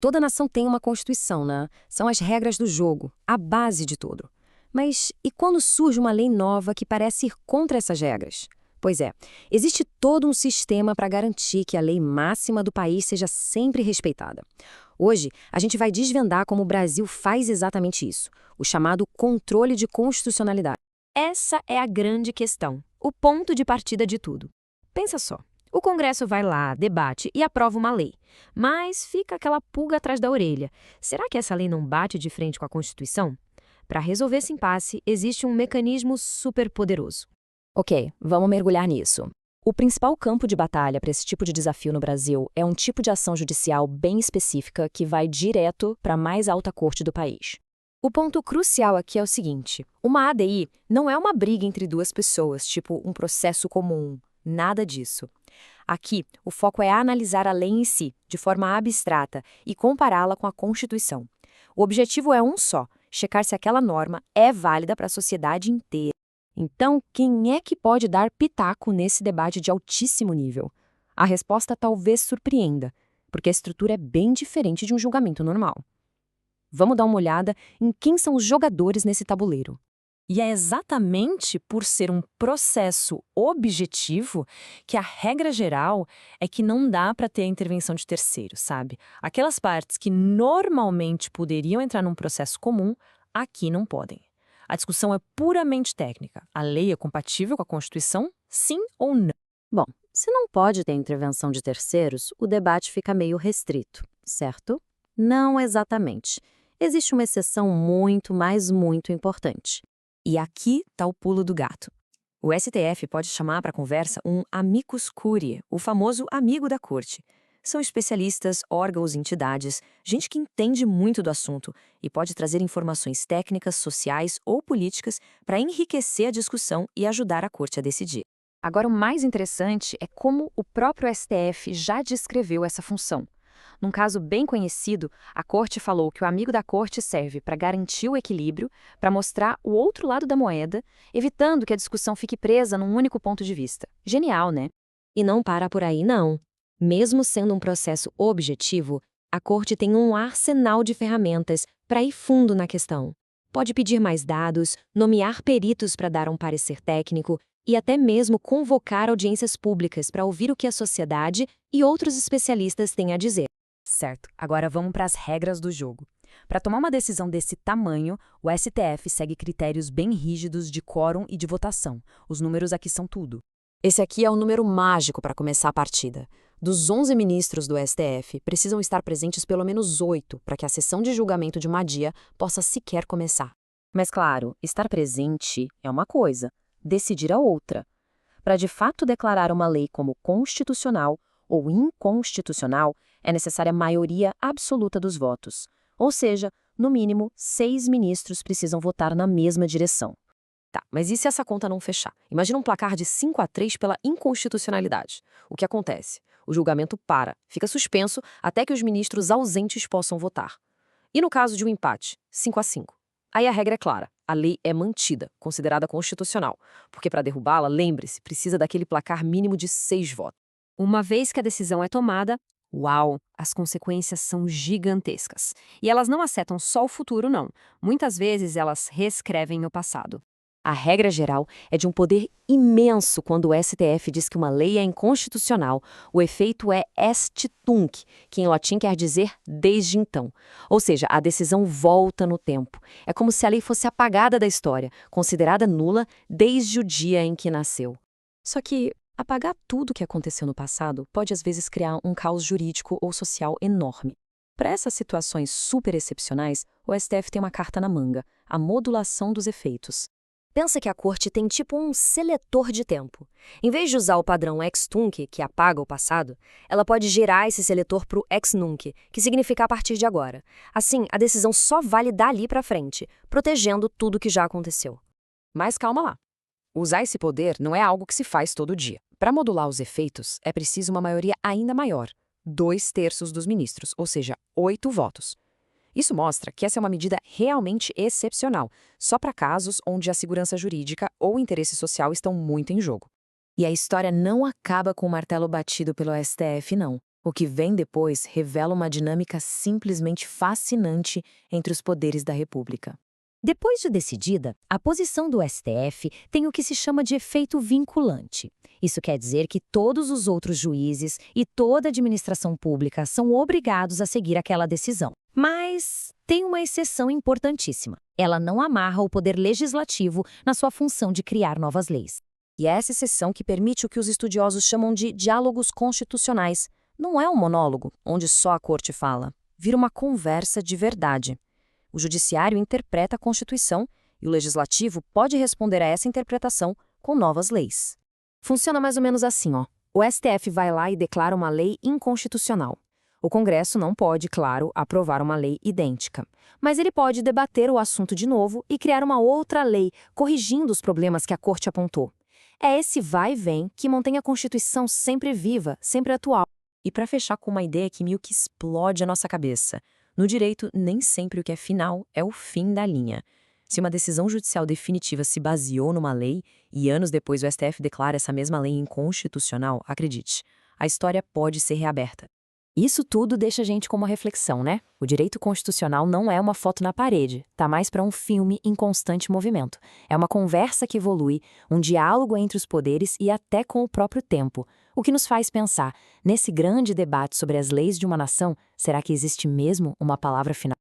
Toda nação tem uma constituição, né? São as regras do jogo, a base de tudo. Mas e quando surge uma lei nova que parece ir contra essas regras? Pois é, existe todo um sistema para garantir que a lei máxima do país seja sempre respeitada. Hoje, a gente vai desvendar como o Brasil faz exatamente isso, o chamado controle de constitucionalidade. Essa é a grande questão, o ponto de partida de tudo. Pensa só, o Congresso vai lá, debate e aprova uma lei, mas fica aquela pulga atrás da orelha. Será que essa lei não bate de frente com a Constituição? Para resolver esse impasse, existe um mecanismo superpoderoso. Ok, vamos mergulhar nisso. O principal campo de batalha para esse tipo de desafio no Brasil é um tipo de ação judicial bem específica que vai direto para a mais alta corte do país. O ponto crucial aqui é o seguinte: uma ADI não é uma briga entre duas pessoas, tipo um processo comum. Nada disso. Aqui, o foco é analisar a lei em si, de forma abstrata, e compará-la com a Constituição. O objetivo é um só: checar se aquela norma é válida para a sociedade inteira. Então, quem é que pode dar pitaco nesse debate de altíssimo nível? A resposta talvez surpreenda, porque a estrutura é bem diferente de um julgamento normal. Vamos dar uma olhada em quem são os jogadores nesse tabuleiro. E é exatamente por ser um processo objetivo que a regra geral é que não dá para ter a intervenção de terceiros, sabe? Aquelas partes que normalmente poderiam entrar num processo comum, aqui não podem. A discussão é puramente técnica. A lei é compatível com a Constituição? Sim ou não? Bom, se não pode ter intervenção de terceiros, o debate fica meio restrito, certo? Não exatamente. Existe uma exceção muito, mas muito importante. E aqui está o pulo do gato. O STF pode chamar para a conversa um amicus curiae, o famoso amigo da corte. São especialistas, órgãos e entidades, gente que entende muito do assunto e pode trazer informações técnicas, sociais ou políticas para enriquecer a discussão e ajudar a corte a decidir. Agora, o mais interessante é como o próprio STF já descreveu essa função. Num caso bem conhecido, a Corte falou que o amigo da Corte serve para garantir o equilíbrio, para mostrar o outro lado da moeda, evitando que a discussão fique presa num único ponto de vista. Genial, né? E não para por aí, não. Mesmo sendo um processo objetivo, a Corte tem um arsenal de ferramentas para ir fundo na questão. Pode pedir mais dados, nomear peritos para dar um parecer técnico e até mesmo convocar audiências públicas para ouvir o que a sociedade e outros especialistas têm a dizer. Certo, agora vamos para as regras do jogo. Para tomar uma decisão desse tamanho, o STF segue critérios bem rígidos de quórum e de votação. Os números aqui são tudo. Esse aqui é o número mágico para começar a partida. Dos 11 ministros do STF, precisam estar presentes pelo menos 8 para que a sessão de julgamento de uma dia possa sequer começar. Mas claro, estar presente é uma coisa, decidir é outra. Para de fato declarar uma lei como constitucional ou inconstitucional, é necessária a maioria absoluta dos votos. Ou seja, no mínimo, 6 ministros precisam votar na mesma direção. Tá, mas e se essa conta não fechar? Imagina um placar de 5-3 pela inconstitucionalidade. O que acontece? O julgamento para, fica suspenso até que os ministros ausentes possam votar. E no caso de um empate, 5-5? Aí a regra é clara, a lei é mantida, considerada constitucional, porque para derrubá-la, lembre-se, precisa daquele placar mínimo de 6 votos. Uma vez que a decisão é tomada, uau, as consequências são gigantescas. E elas não afetam só o futuro, não. Muitas vezes elas reescrevem o passado. A regra geral é de um poder imenso quando o STF diz que uma lei é inconstitucional. O efeito é est tunc, que em latim quer dizer desde então. Ou seja, a decisão volta no tempo. É como se a lei fosse apagada da história, considerada nula desde o dia em que nasceu. Só que apagar tudo o que aconteceu no passado pode às vezes criar um caos jurídico ou social enorme. Para essas situações super excepcionais, o STF tem uma carta na manga, a modulação dos efeitos. Pensa que a Corte tem tipo um seletor de tempo. Em vez de usar o padrão ex tunc, que apaga o passado, ela pode gerar esse seletor para o ex nunc, que significa a partir de agora. Assim, a decisão só vale dali para frente, protegendo tudo que já aconteceu. Mas calma lá. Usar esse poder não é algo que se faz todo dia. Para modular os efeitos, é preciso uma maioria ainda maior, 2/3 dos ministros, ou seja, 8 votos. Isso mostra que essa é uma medida realmente excepcional, só para casos onde a segurança jurídica ou o interesse social estão muito em jogo. E a história não acaba com o martelo batido pelo STF, não. O que vem depois revela uma dinâmica simplesmente fascinante entre os poderes da República. Depois de decidida, a posição do STF tem o que se chama de efeito vinculante. Isso quer dizer que todos os outros juízes e toda a administração pública são obrigados a seguir aquela decisão. Mas tem uma exceção importantíssima. Ela não amarra o poder legislativo na sua função de criar novas leis. E é essa exceção que permite o que os estudiosos chamam de diálogos constitucionais. Não é um monólogo, onde só a corte fala. Vira uma conversa de verdade. O judiciário interpreta a Constituição e o legislativo pode responder a essa interpretação com novas leis. Funciona mais ou menos assim, ó. O STF vai lá e declara uma lei inconstitucional. O Congresso não pode, claro, aprovar uma lei idêntica, mas ele pode debater o assunto de novo e criar uma outra lei, corrigindo os problemas que a Corte apontou. É esse vai e vem que mantém a Constituição sempre viva, sempre atual. E para fechar com uma ideia que meio que explode a nossa cabeça. No direito, nem sempre o que é final é o fim da linha. Se uma decisão judicial definitiva se baseou numa lei e anos depois o STF declara essa mesma lei inconstitucional, acredite, a história pode ser reaberta. Isso tudo deixa a gente com uma reflexão, né? O direito constitucional não é uma foto na parede, tá mais para um filme em constante movimento. É uma conversa que evolui, um diálogo entre os poderes e até com o próprio tempo. O que nos faz pensar, nesse grande debate sobre as leis de uma nação, será que existe mesmo uma palavra final?